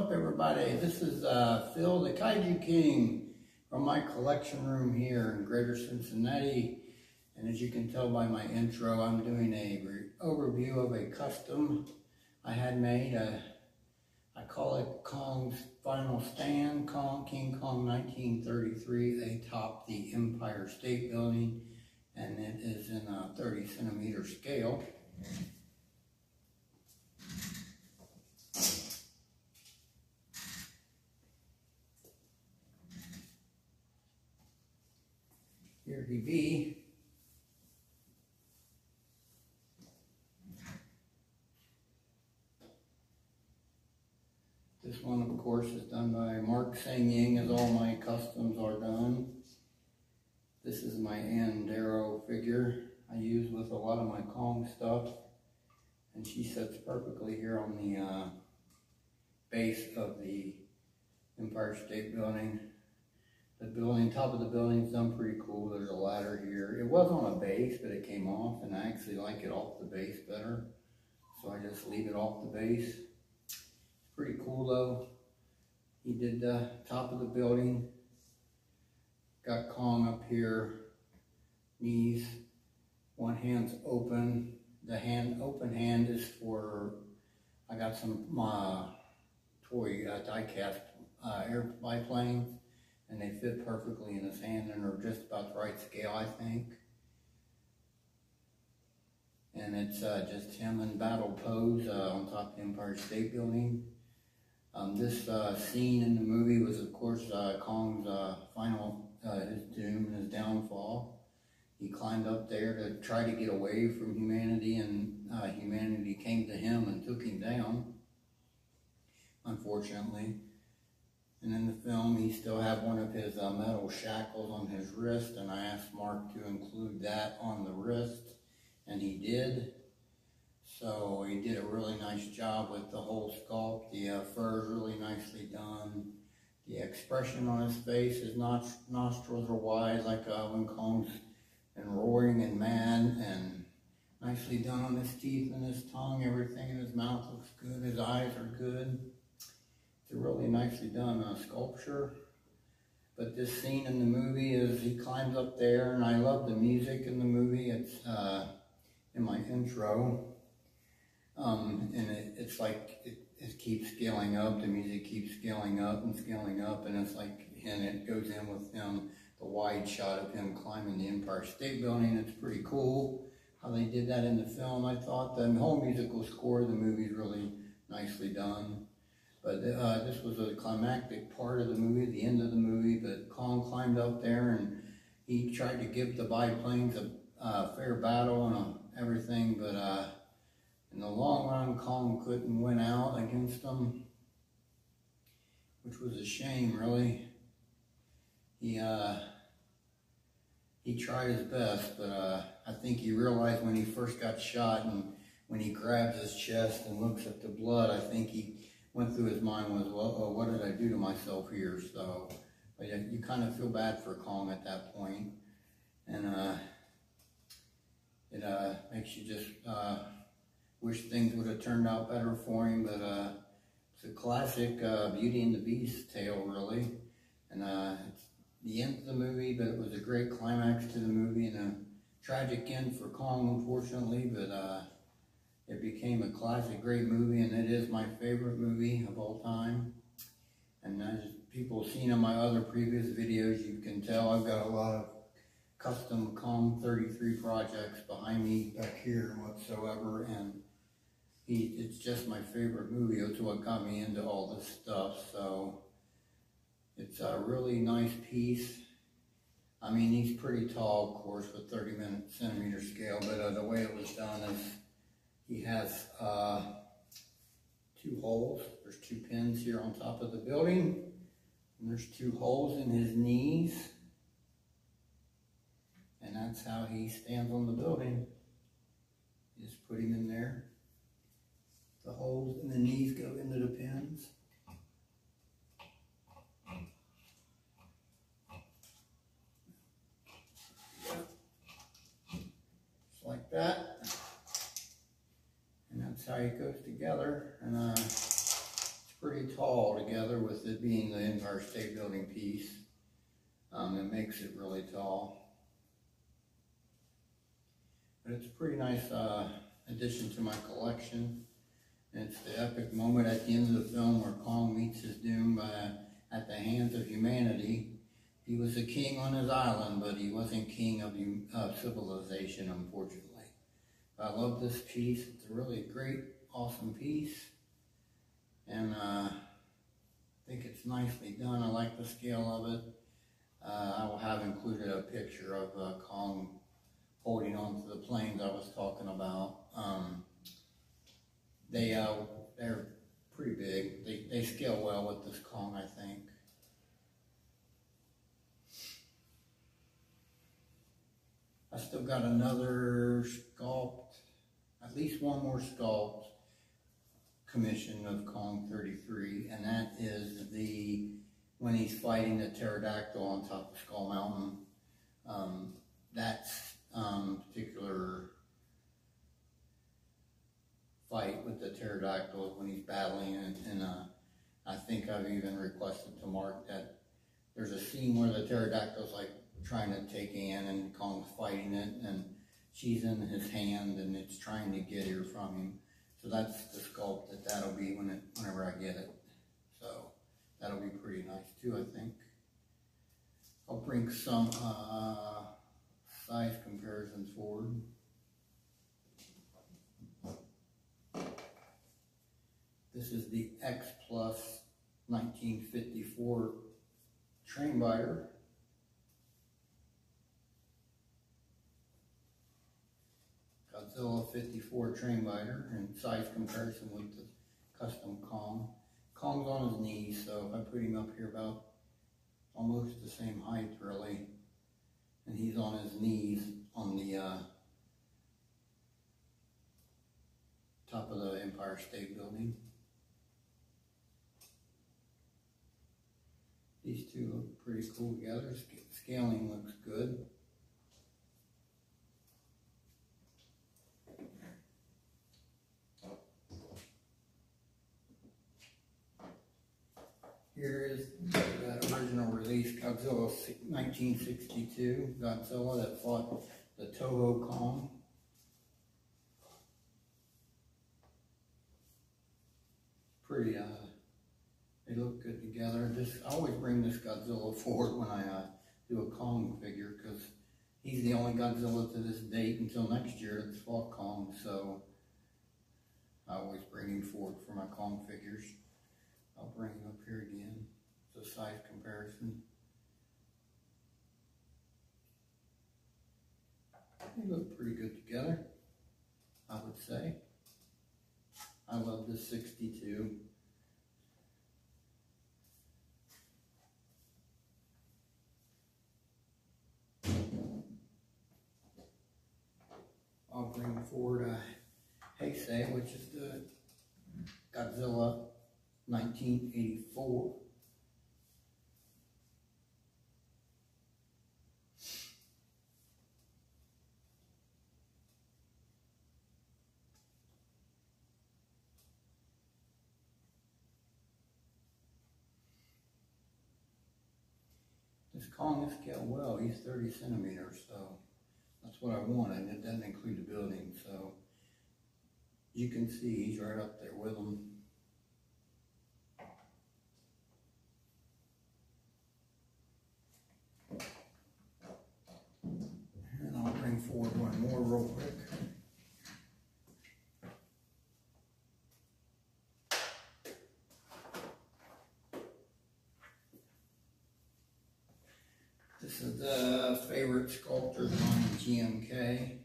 up, everybody? This is Phil, the Kaiju King, from my collection room here in Greater Cincinnati. And as you can tell by my intro, I'm doing a overview of a custom I had made. I call it Kong's Final Stand, King Kong 1933, atop the Empire State Building, and it is in a 30 centimeter scale. Here he be. This one, of course, is done by Mark Seng Yang, as all my customs are done. This is my Andero figure I use with a lot of my Kong stuff, and she sits perfectly here on the base of the Empire State Building. The top of the building is done pretty cool. There's a ladder here. It was on a base, but it came off, and I actually like it off the base better, so I just leave it off the base. Pretty cool though. He did the top of the building. Got Kong up here, knees, one hand's open. The open hand is for, I got some toy die-cast air biplanes, and they fit perfectly in his hand and are just about the right scale, I think. And it's just him in battle pose on top of the Empire State Building. This scene in the movie was, of course, Kong's his doom and his downfall. He climbed up there to try to get away from humanity, and humanity came to him and took him down, unfortunately. And in the film, he still had one of his metal shackles on his wrist, and I asked Mark to include that on the wrist, and he did. So he did a really nice job with the whole sculpt. The fur is really nicely done. The expression on his face, his nostrils are wide, like when Kong's been roaring and mad, and nicely done on his teeth and his tongue. Everything in his mouth looks good. His eyes are good. It's a really nicely done sculpture. But this scene in the movie is he climbs up there, and I love the music in the movie. It's in my intro. And it's like it keeps scaling up. The music keeps scaling up, and it's like, and it goes in with him, the wide shot of him climbing the Empire State Building. It's pretty cool how they did that in the film. I thought the whole musical score of the movie is really nicely done. But this was a climactic part of the movie, the end of the movie. But Kong climbed up there, and he tried to give the biplanes a fair battle and everything, but in the long run, Kong couldn't win out against them, which was a shame, really. He tried his best, but I think he realized when he first got shot, and when he grabs his chest and looks at the blood, I think he went through his mind was, well, oh, what did I do to myself here? So, but yeah, you kind of feel bad for Kong at that point, and it makes you just wish things would have turned out better for him. But it's a classic Beauty and the Beast tale, really, and it's the end of the movie, but it was a great climax to the movie and a tragic end for Kong, unfortunately. But it became a classic, great movie, and it is my favorite movie of all time. And as people have seen in my other previous videos, you can tell I've got a lot of custom Kong 33 projects behind me back here whatsoever, and it's just my favorite movie. It's what got me into all this stuff. So it's a really nice piece. I mean, he's pretty tall, of course, with 30 centimeter scale, but the way it was done is he has 2 holes. There's 2 pins here on top of the building, and there's 2 holes in his knees, and that's how he stands on the building. You just put him in there. The holes in the knees go into the pins. Just like that. And that's how it goes together. And it's pretty tall together with it being the Empire State Building piece. It makes it really tall. But it's a pretty nice addition to my collection. And it's the epic moment at the end of the film where Kong meets his doom at the hands of humanity. He was a king on his island, but he wasn't king of civilization, unfortunately. But I love this piece. It's a really great, awesome piece. And I think it's nicely done. I like the scale of it. I will have included a picture of Kong holding on to the planes I was talking about. They're pretty big. They scale well with this Kong, I think. I still got another sculpt, at least one more sculpt commission of Kong 33, and that is when he's fighting the pterodactyl on top of Skull Mountain. That's particular fight with the pterodactyl when he's battling, and I think I've even requested to Mark that there's a scene where the pterodactyl's like trying to take Anne and Kong's fighting it, and she's in his hand and it's trying to get her from him. So that's the sculpt that'll be whenever I get it. So that'll be pretty nice too, I think. I'll bring some size comparisons forward. This is the X Plus 1954 train biter. Godzilla 54 train biter in size comparison with the custom Kong. Kong's on his knees, so if I put him up here about almost the same height really, and he's on his knees on the top of the Empire State Building. These two look pretty cool together. Scaling looks good. Here is the original release Godzilla 1962 Godzilla that fought the Toho Kong. Pretty, they look good together. I always bring this Godzilla forward when I do a Kong figure because he's the only Godzilla to this date until next year that's fought Kong. So I always bring him forward for my Kong figures. I'll bring him up here again. It's a size comparison. They look pretty good together, I would say. I love this 62. I'll bring forward a Heisei, which is the Godzilla 1984. This Kong is scaled well. He's 30 centimeters, so that's what I wanted. It doesn't include the building, so you can see he's right up there with them. And I'll bring forward one more real quick. This is the favorite sculptor of mine, GMK.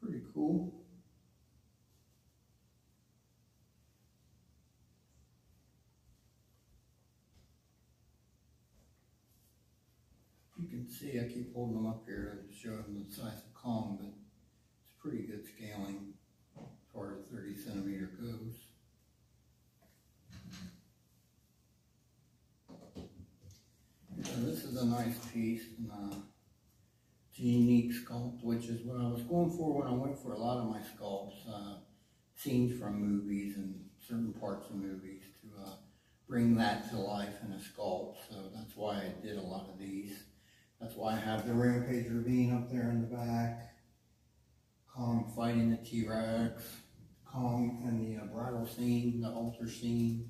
Pretty cool. You can see I keep holding them up here to show them the size of Kong, but it's pretty good scaling as far as 30 centimeters. piece, and it's a unique sculpt, which is what I was going for when I went for a lot of my sculpts, scenes from movies and certain parts of movies to bring that to life in a sculpt. So that's why I did a lot of these. That's why I have the Rampage Ravine up there in the back, Kong fighting the T-Rex, Kong and the bridal scene, the altar scene,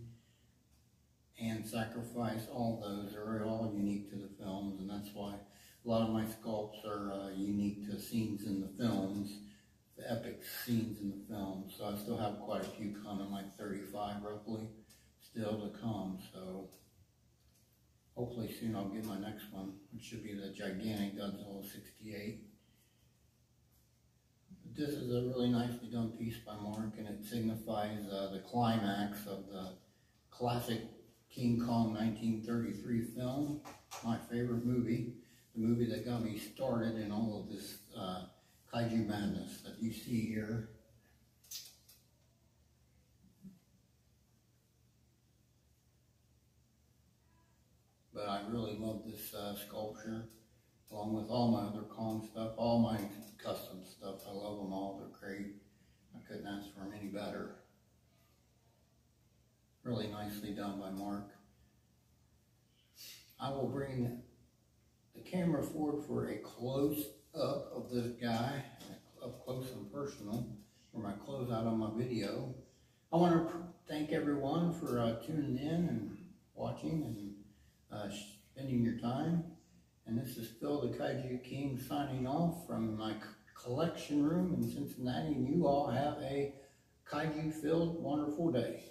and sacrifice. All those are all unique to the films, and that's why a lot of my sculpts are unique to scenes in the films, the epic scenes in the films. So I still have quite a few coming, like 35 roughly, still to come. So hopefully soon I'll get my next one, which should be the gigantic Godzilla 68. But this is a really nicely done piece by Mark, and it signifies the climax of the classic King Kong 1933 film, my favorite movie, the movie that got me started in all of this kaiju madness that you see here. But I really love this sculpture, along with all my other Kong stuff, all my custom stuff. I love them all. They're great. I couldn't ask for them any better. Really nicely done by Mark. I will bring the camera forward for a close-up of this guy, up close and personal, for my closeout on my video. I want to thank everyone for tuning in and watching and spending your time. And this is Phil the Kaiju King signing off from my collection room in Cincinnati, and you all have a kaiju-filled, wonderful day.